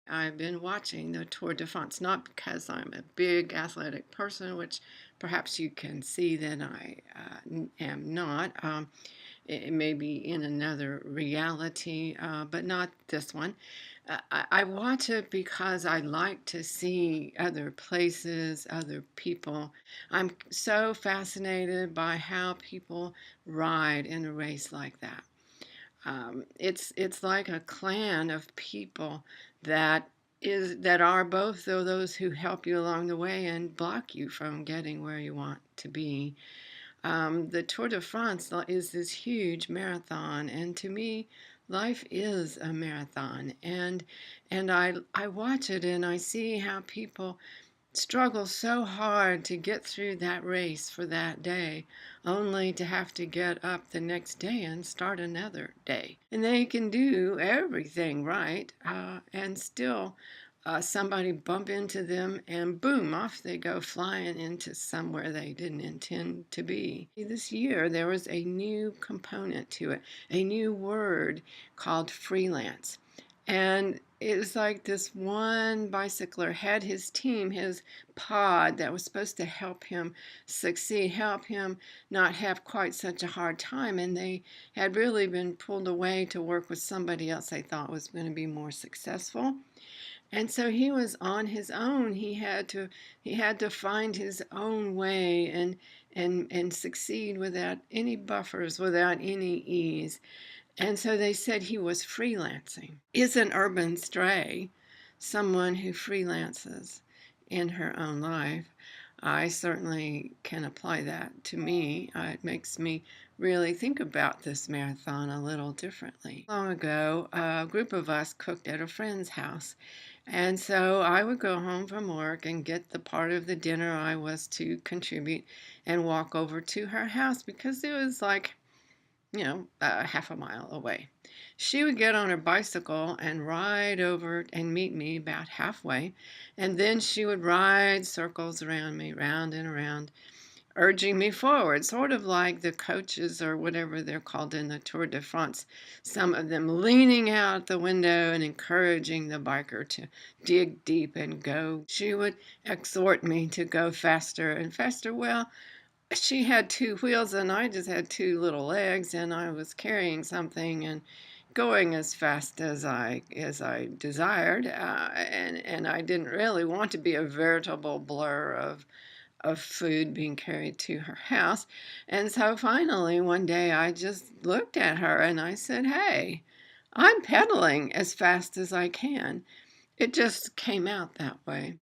I've been watching the Tour de France, not because I'm a big athletic person, which perhaps you can see that I am not. It may be in another reality, but not this one. I watch it because I like to see other places, other people. I'm so fascinated by how people ride in a race like that. It's like a clan of people that that are both those who help you along the way and block you from getting where you want to be. The Tour de France is this huge marathon, and to me, life is a marathon. And I watch it and I see how people struggle so hard to get through that race for that day, only to have to get up the next day and start another day. And they can do everything right, and still somebody bump into them and boom, off they go flying into somewhere they didn't intend to be. This year there was a new component to it, a new word called freelance. And it was like this one bicycler had his team, his pod that was supposed to help him succeed, help him not have quite such a hard time. And they had really been pulled away to work with somebody else they thought was going to be more successful. And so he was on his own. He had to find his own way and succeed without any buffers, without any ease. And so they said he was freelancing. Is an urban stray someone who freelances in her own life? I certainly can apply that to me. It makes me really think about this marathon a little differently. Long ago, a group of us cooked at a friend's house. And so I would go home from work and get the part of the dinner I was to contribute and walk over to her house because it was like half a mile away. She would get on her bicycle and ride over and meet me about halfway, and then she would ride circles around me, round and around, urging me forward, sort of like the coaches or whatever they're called in the Tour de France, some of them leaning out the window and encouraging the biker to dig deep and go. She would exhort me to go faster and faster. Well, she had two wheels and I just had two little legs, and I was carrying something and going as fast as I desired, and I didn't really want to be a veritable blur of food being carried to her house. And so finally one day I just looked at her and I said, "Hey, I'm pedaling as fast as I can." It just came out that way.